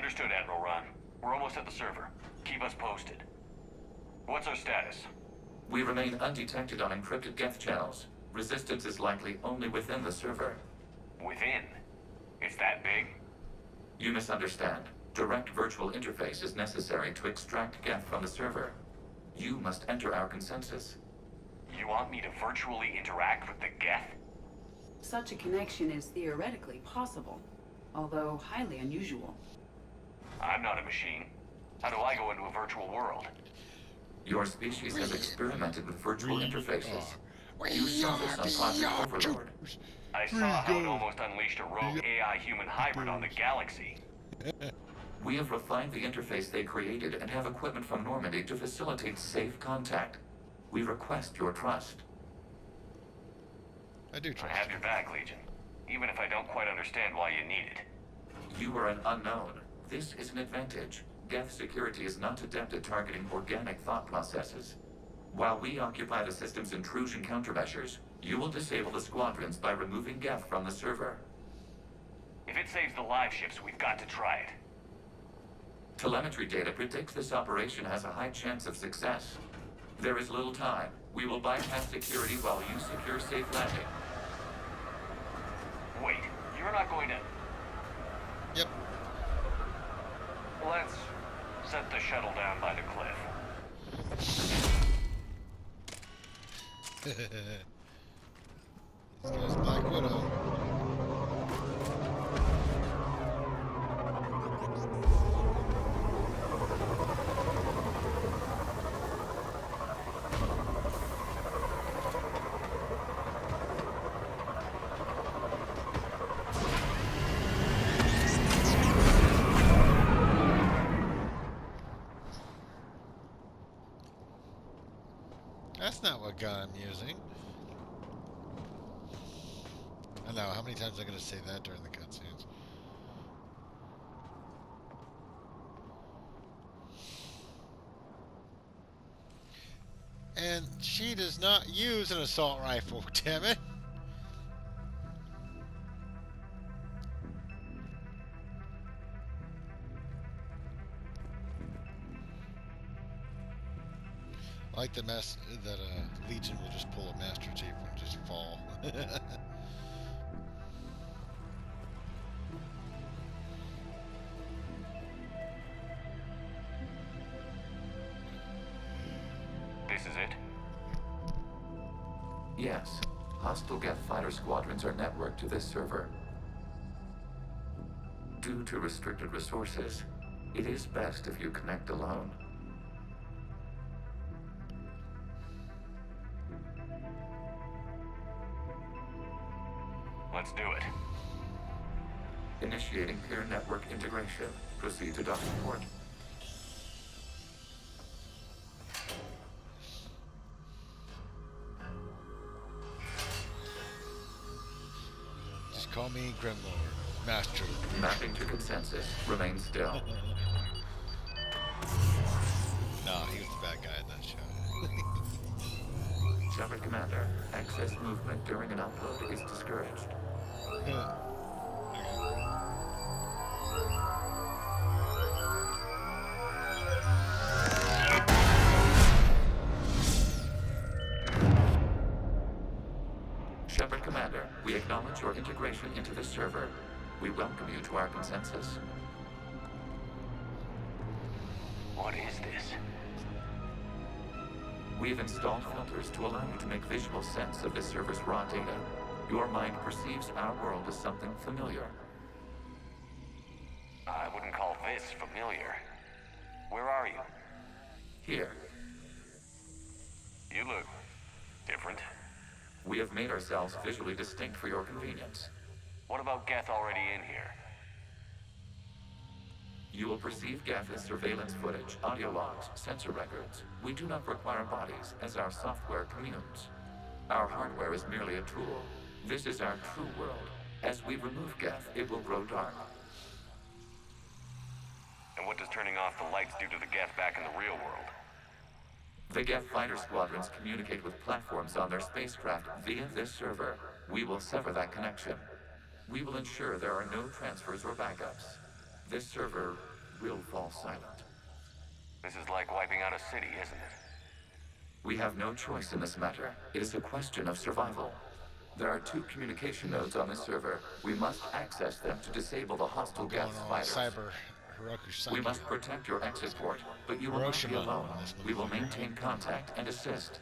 Understood, Admiral Ron. We're almost at the server. Keep us posted. What's our status? We remain undetected on encrypted Geth channels. Resistance is likely only within the server. Within? It's that big? You misunderstand. Direct virtual interface is necessary to extract Geth from the server. You must enter our consensus. You want me to virtually interact with the Geth? Such a connection is theoretically possible, although highly unusual. I'm not a machine. How do I go into a virtual world? Your species has experimented with virtual interfaces. You saw this on Project Overlord. I saw how it almost unleashed a rogue AI-human hybrid on the galaxy. We have refined the interface they created and have equipment from Normandy to facilitate safe contact. We request your trust. I do trust I have your back, Legion. Even if I don't quite understand why you need it. You are an unknown. This is an advantage. Geth security is not adept at targeting organic thought processes. While we occupy the system's intrusion countermeasures, you will disable the squadrons by removing Geth from the server. If it saves the live ships, we've got to try it. Telemetry data predicts this operation has a high chance of success. There is little time. We will bypass security while you secure safe landing. Wait, you're not going to... Yep. Let's set the shuttle down by the cliff. This guy's Black Widow. That's not what gun I'm using. I know, how many times am I going to say that during the cutscenes? And she does not use an assault rifle, damn it! I like the mess that Legion will just pull a Master Chief and just fall. This is it? Yes. Hostile Geth fighter squadrons are networked to this server. Due to restricted resources, it is best if you connect alone. Let's do it. Initiating peer network integration. Proceed to docking port. Just call me Grimlord, Master. Mapping to consensus. Remain still. Nah, he was the bad guy in that show. Shepard Commander, excess movement during an upload is discouraged. Shepard Commander, we acknowledge your integration into the server. We welcome you to our consensus. What is this? We've installed filters to allow you to make visual sense of this server's raw data. Your mind perceives our world as something familiar. I wouldn't call this familiar. Where are you? Here, You look different. we have made ourselves visually distinct for your convenience. What about Geth already in here? You will perceive Geth as surveillance footage, audio logs, sensor records. We do not require bodies, as our software communes. Our hardware is merely a tool. This is our true world. As we remove Geth, it will grow dark. And what does turning off the lights do to the Geth back in the real world? The Geth fighter squadrons communicate with platforms on their spacecraft via this server. We will sever that connection. We will ensure there are no transfers or backups. This server will fall silent. This is like wiping out a city, isn't it? We have no choice in this matter. It is a question of survival. There are 2 communication nodes on this server. We must access them to disable the hostile Going gas on fighters. Cyber Hiroku We must protect your exit port, but you will not be Hiroshima alone. in this We will movie. maintain contact and assist.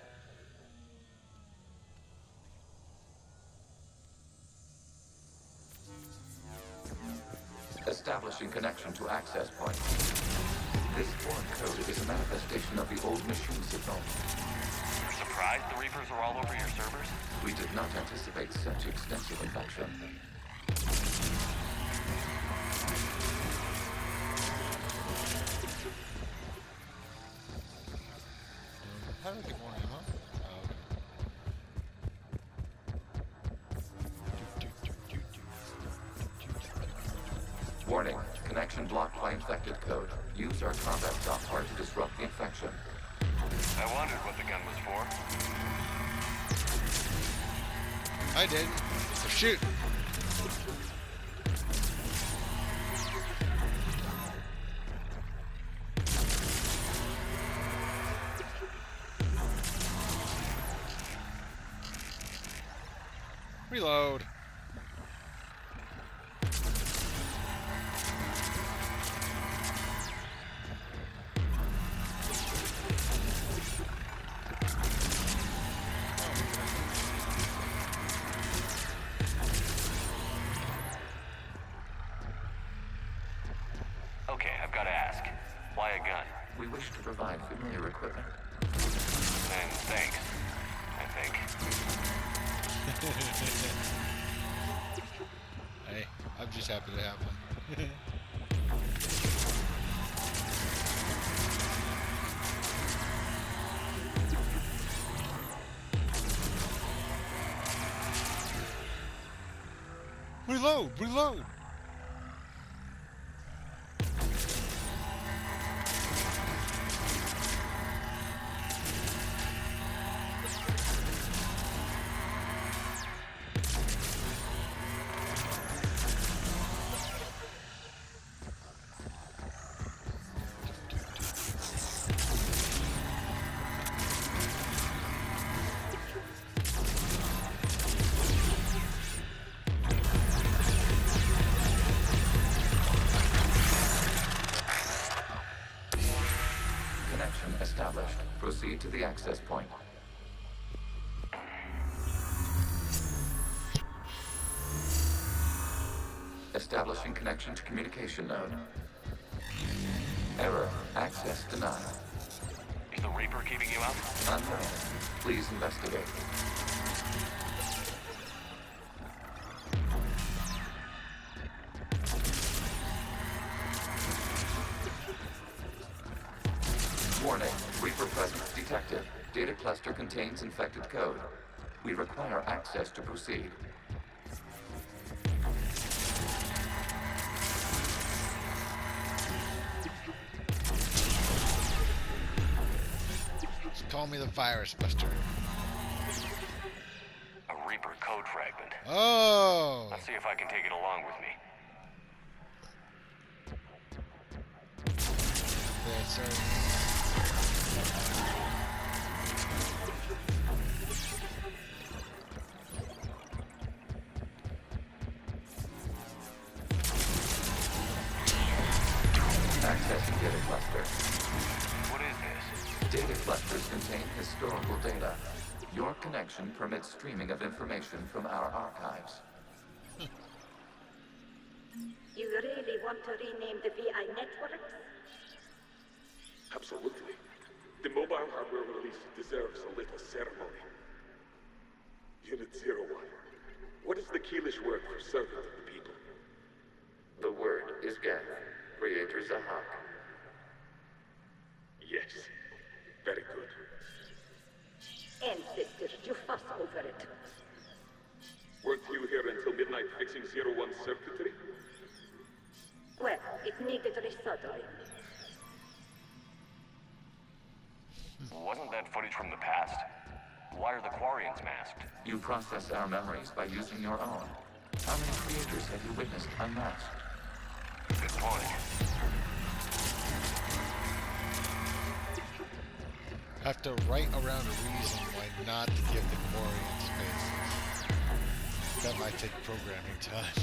Establishing connection to access point. This foreign code is a manifestation of the old machine signal. You're surprised the Reapers are all over your servers? We did not anticipate such extensive infection. How do I get more ammo? Warning, connection blocked by infected code. Use our combat software to disrupt the infection. I wondered what the gun was for. I did. So shoot. Reload. Okay, I've got to ask. Why a gun? We wish to provide familiar equipment. And thanks, I think. Hey, I'm just happy to have one. Reload! Reload! Connection established. Proceed to the access point. Establishing connection to communication node. Error. Access denied. Is the Reaper keeping you out? Unknown. Please investigate. Warning. Reaper presence detected. Data cluster contains infected code. We require access to proceed. Call me the Virus Buster. A Reaper code fragment. Oh! Let's see if I can take it along with me. Yeah, sorry. Accessing data cluster. What is this? Data clusters contain historical data. Your connection permits streaming of information from our archives. You really want to rename the VI network? Absolutely. The mobile hardware release deserves a little ceremony. Unit 01. What is the Keelish word for servant of the people? The word is Geth, Creator Zahak. Yes. Very good. Ancestors, you fuss over it. Weren't you here until midnight fixing 01's circuitry? Well, it needed resoldering. Wasn't that footage from the past? Why are the Quarians masked? You process our memories by using your own. How many creators have you witnessed unmasked? Good point. Have to write around a reason why not to give the Quarian spaces. That might take programming time.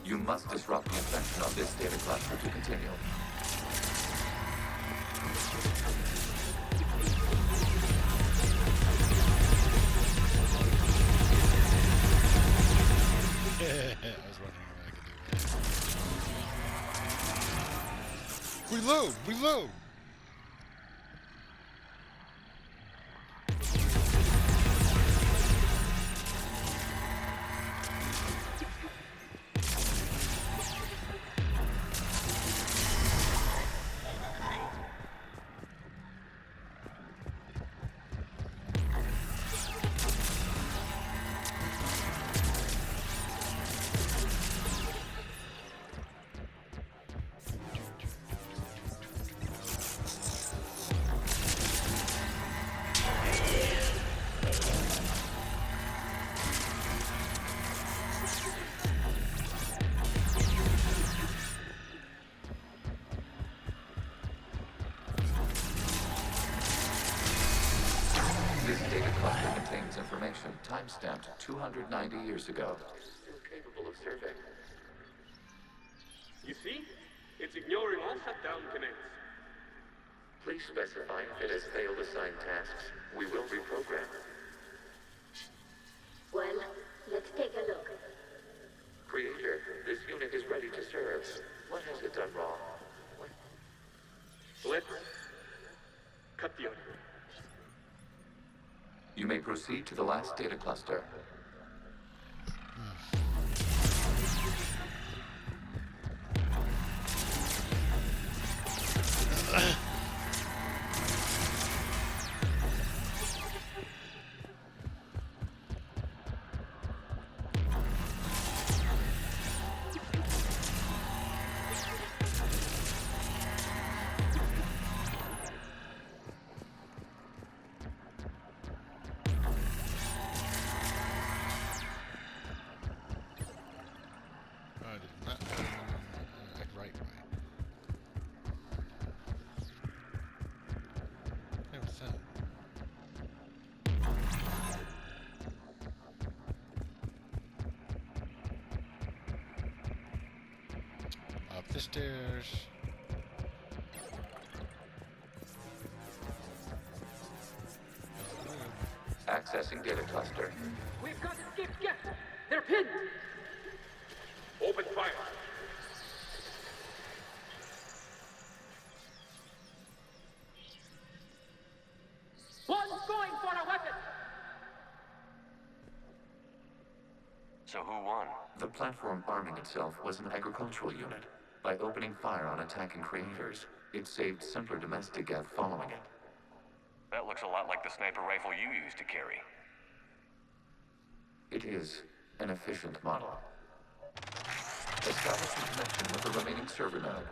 You must disrupt the infection of this data cluster to continue. I was wondering if I could do that. Reload! Reload! This data cluster contains information time-stamped 290 years ago. Still capable of survey. You see? It's ignoring all shutdown connects. Please specify if it has failed assigned tasks. We will reprogram. Well, let's take a look. Creator, this unit is ready to serve. What has it done wrong? Let's cut the audio. You may proceed to the last data cluster. Up the stairs. Accessing data cluster. We've got escaped guests. They're pinned. Open fire. One's going for a weapon. So who won? The platform arming itself was an agricultural unit. By opening fire on attacking creators, it saved simpler domestic Gev following it. That looks a lot like the sniper rifle you used to carry. It is an efficient model. Establishing connection with the remaining server node.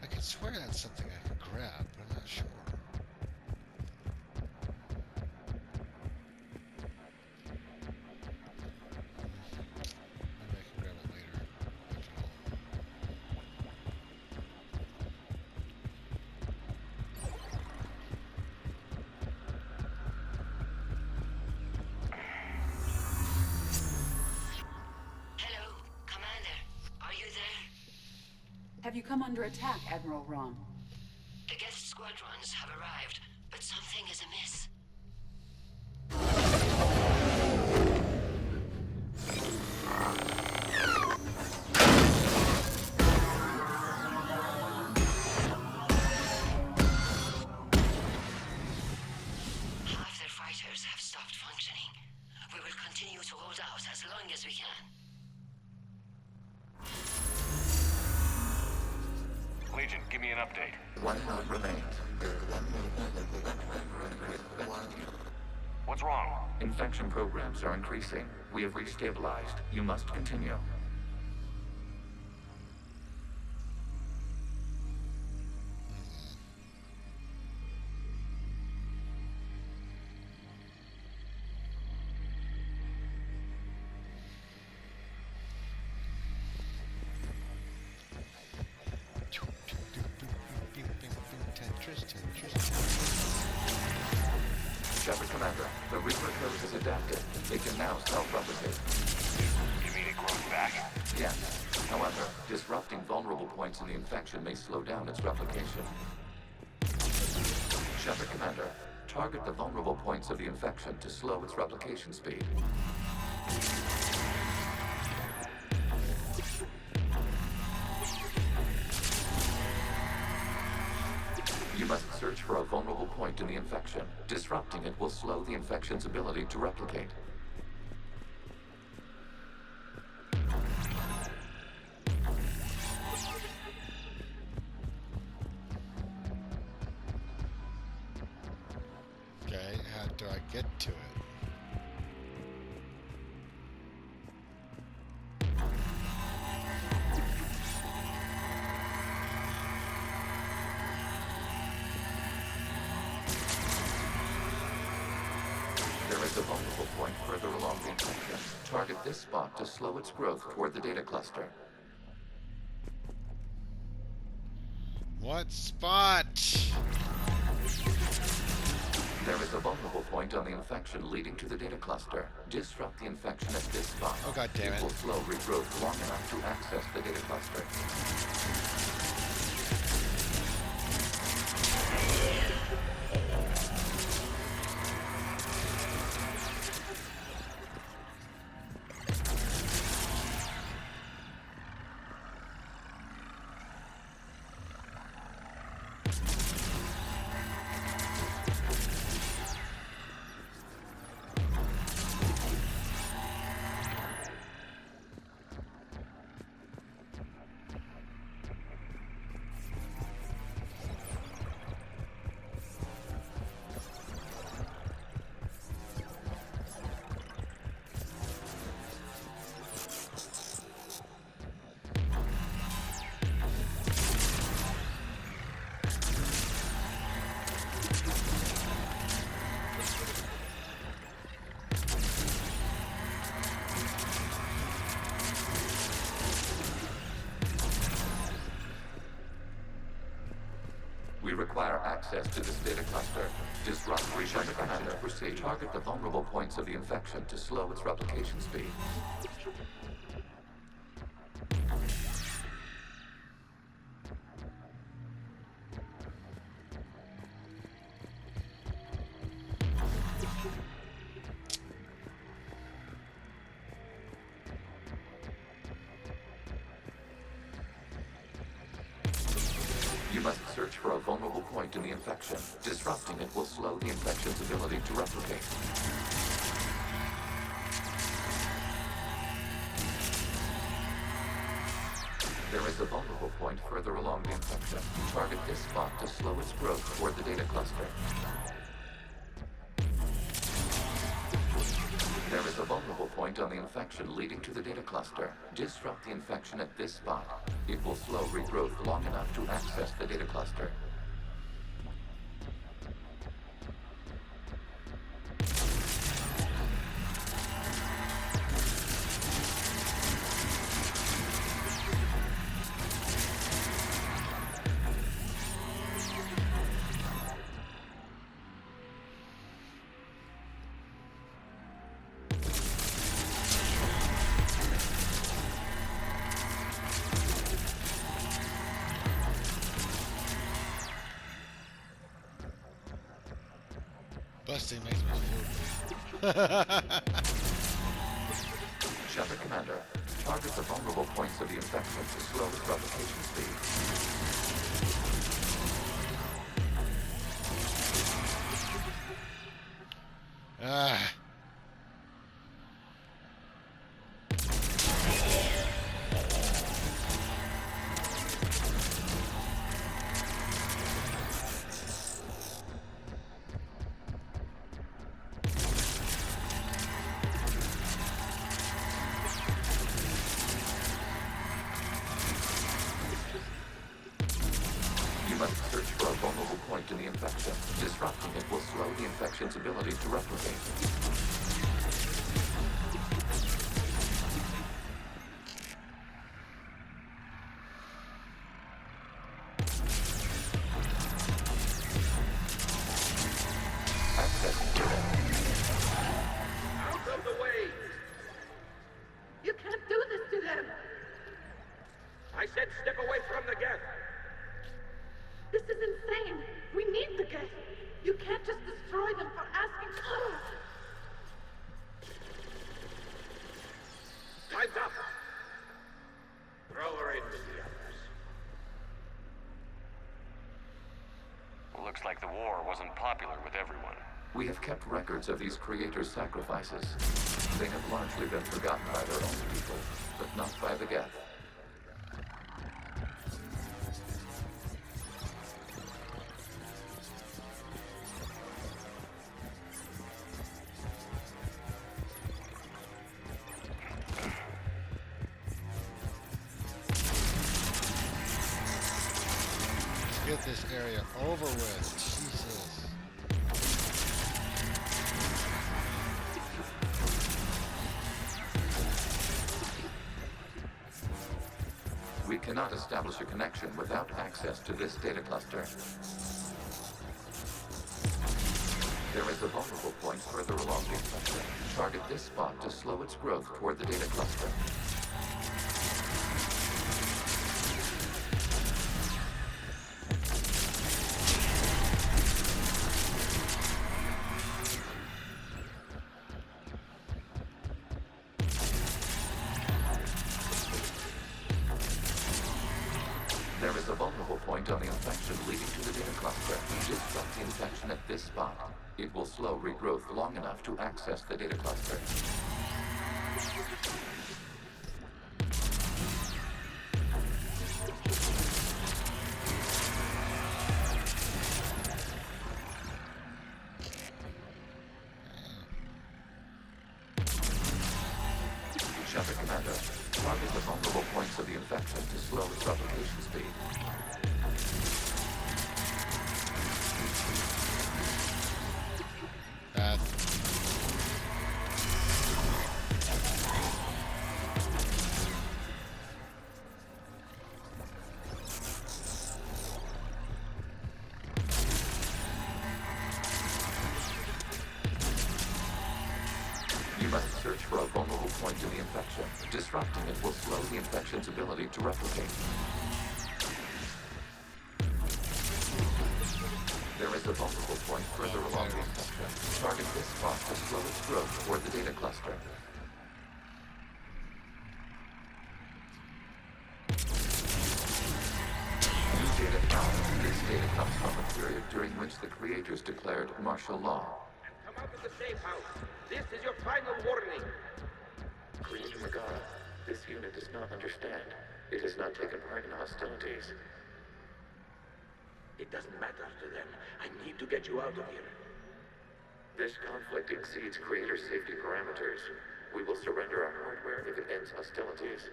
I can swear that's something I can grab, but I'm not sure. Maybe I can grab it later. After all. Have you come under attack, Admiral Ron? The guest squadrons have arrived, but something is amiss. Half their fighters have stopped functioning. We will continue to hold out as long as we can. Legion, give me an update. One node remains. What's wrong? Infection programs are increasing. We have restabilized. You must continue. Shepard Commander, the Reaper code has adapted. It can now self-replicate. You mean it grows back? Yes. However, disrupting vulnerable points in the infection may slow down its replication. Shepard Commander, target the vulnerable points of the infection to slow its replication speed. You must search for a vulnerable point in the infection. Disrupting it will slow the infection's ability to replicate. Okay, how do I get to it? There is a vulnerable point further along the infection. Target this spot to slow its growth toward the data cluster. What spot? There is a vulnerable point on the infection leading to the data cluster. Disrupt the infection at this spot. Oh, God damn it. It will slow regrowth long enough to access the data cluster. We require access to this data cluster. Disrupt replication to proceed. Target the vulnerable points of the infection to slow its replication speed. You must search for a vulnerable point in the infection. Disrupting it will slow the infection's ability to replicate. There is a vulnerable point further along the infection. Target this spot to slow its growth toward the data cluster. There is a vulnerable point on the infection leading to the data cluster. Disrupt the infection at this spot. It will slow regrowth long enough to access the data cluster. questing makes me feel good. Shepard Commander, target the vulnerable points of the infection to slow its replication speed. Ah. You must search for a vulnerable point in the infection. Disrupting it will slow the infection's ability to replicate. Access data. Out of the way! You can't do this to them! I said step away from the gas! This is insane! We need the gas! You can't just destroy them for asking. Time's up! Throw her in with the others. Looks like the war wasn't popular with everyone. We have kept records of these creators' sacrifices. They have largely been forgotten by their own people, but not by the Geth. Get this area over with. Jesus. We cannot establish a connection without access to this data cluster. There is a vulnerable point further along the infection. Target this spot to slow its growth toward the data cluster. There is a vulnerable point on the infection leading to the data cluster. Disrupt the infection at this spot. It will slow regrowth long enough to access the data cluster. Shepard Commander, target the vulnerable points of the infection to slow its replication speed. That. You must search for a vulnerable point in the infection. Disrupting it will slow the infection's ability to replicate. There is a vulnerable point further along the infection. Target this spot to slow its growth toward the data cluster. New data found. This data comes from a period during which the creators declared martial law. Come out of the safe house! This is your final warning! Creator Megara, this unit does not understand. It has not taken part in hostilities. It doesn't matter to them. I need to get you out of here. This conflict exceeds Creator's safety parameters. We will surrender our hardware if it ends hostilities.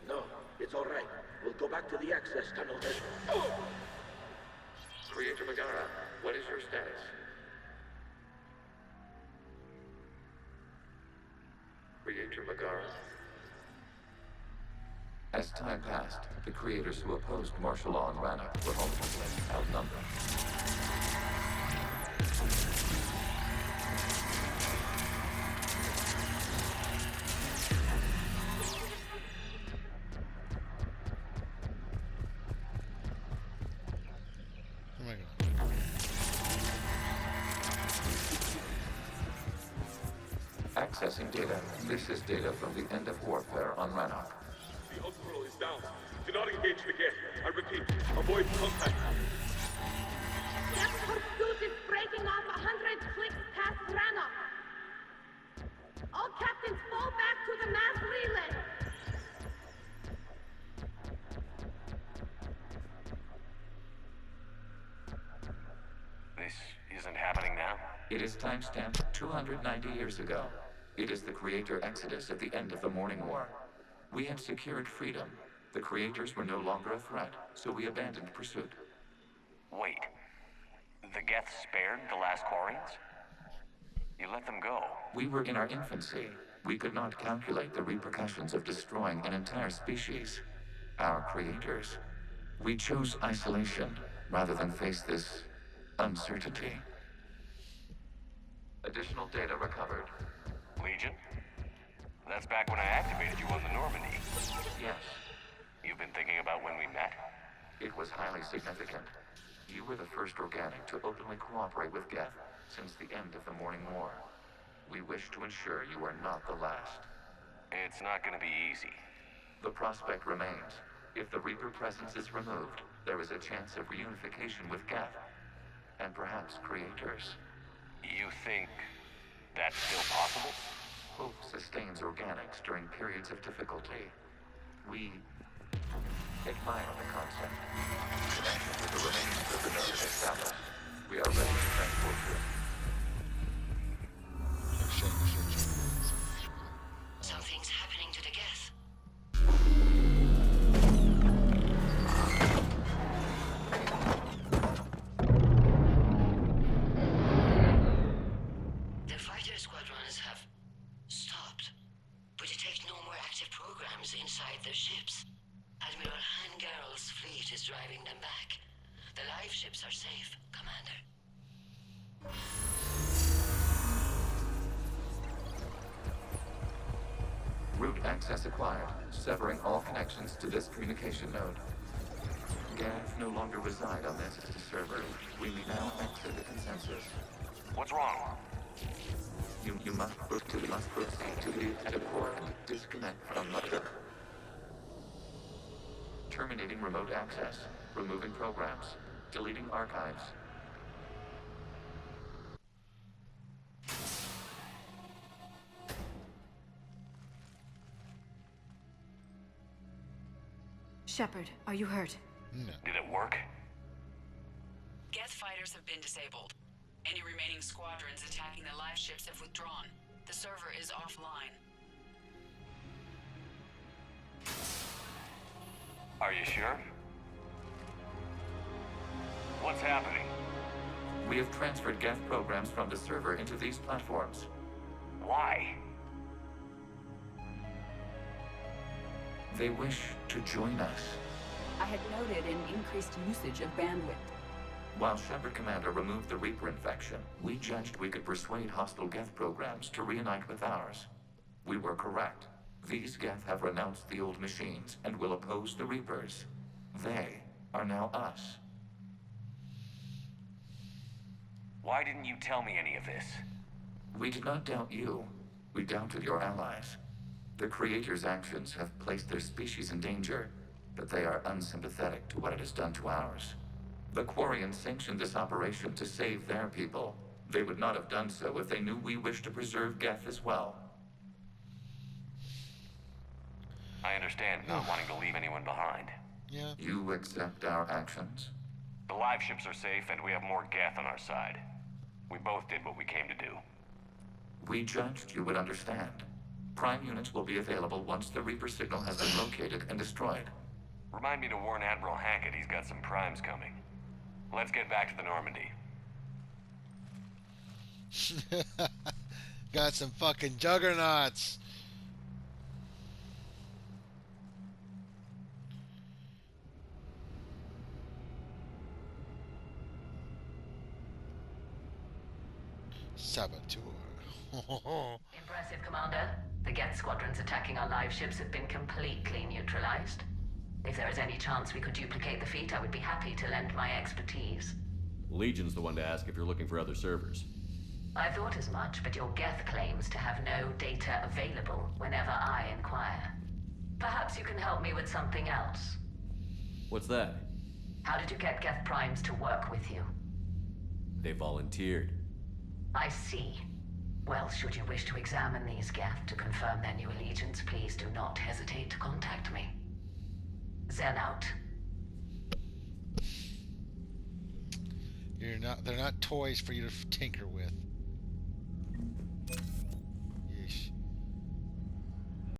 No, it's all right. We'll go back to the access tunnel then. Creator Megara, what is your status? Creator Megara. As time passed, the creators who opposed martial law in Rannoch were ultimately outnumbered. Oh my god. Accessing data. This is data from the end of warfare on Rannoch. The Ultimo is down. Do not engage the gate. I repeat, avoid contact. That pursuit is breaking off 100 clicks past Rannoch. All captains fall back to the mass relay. This isn't happening now? It is timestamped 290 years ago. It is the creator exodus at the end of the Morning War. We had secured freedom. The creators were no longer a threat, so we abandoned pursuit. Wait. The Geth spared the last Quarians? You let them go. We were in our infancy. We could not calculate the repercussions of destroying an entire species. Our creators. We chose isolation rather than face this uncertainty. Additional data recovered. Legion? That's back when I activated you on the Normandy. Yes, You've been thinking about when we met? it was highly significant. You were the first organic to openly cooperate with Geth since the end of the Morning War. We wish to ensure you are not the last. It's not gonna be easy. The prospect remains. If the Reaper presence is removed, there is a chance of reunification with Geth, and perhaps creators. You think that's still possible? Hope sustains organics during periods of difficulty. We admire the concept. Connected with the remains of the node established. We are ready to transport you. Something's happening to the Geth. The fighter squadrons have stopped, but detect no more active programs inside their ships. Admiral Hangarl's fleet is driving them back. The live ships are safe, Commander. Route access acquired, severing all connections to this communication node. Geth no longer reside on this server. We may now exit the consensus. What's wrong? You must proceed to the exit port and disconnect from mother. Terminating remote access. Removing programs. Deleting archives. Shepard, are you hurt? No. Did it work? Geth fighters have been disabled. Any remaining squadrons attacking the live ships have withdrawn. The server is offline. Are you sure? What's happening? We have transferred Geth programs from the server into these platforms. Why? They wish to join us. I had noted an increased usage of bandwidth. While Shepard Commander removed the Reaper infection, we judged we could persuade hostile Geth programs to reunite with ours. We were correct. These Geth have renounced the old machines and will oppose the Reapers. They are now us. Why didn't you tell me any of this? We did not doubt you. We doubted your allies. The Creator's actions have placed their species in danger, but they are unsympathetic to what it has done to ours. The Quarians sanctioned this operation to save their people. They would not have done so if they knew we wished to preserve Geth as well. I understand not wanting to leave anyone behind. Yeah. You accept our actions? The live ships are safe and we have more Geth on our side. We both did what we came to do. We judged you would understand. Prime units will be available once the Reaper signal has been located and destroyed. Remind me to warn Admiral Hackett he's got some primes coming. Let's get back to the Normandy. Got some fucking juggernauts. Saboteur. Impressive, Commander. The Geth squadrons attacking our live ships have been completely neutralized. If there is any chance we could duplicate the feat, I would be happy to lend my expertise. Legion's the one to ask if you're looking for other servers. I thought as much, but your Geth claims to have no data available whenever I inquire. Perhaps you can help me with something else. What's that? How did you get Geth Primes to work with you? They volunteered. I see. Well, should you wish to examine these Geth to confirm their new allegiance, please do not hesitate to contact me. Zen out. They're not toys for you to tinker with.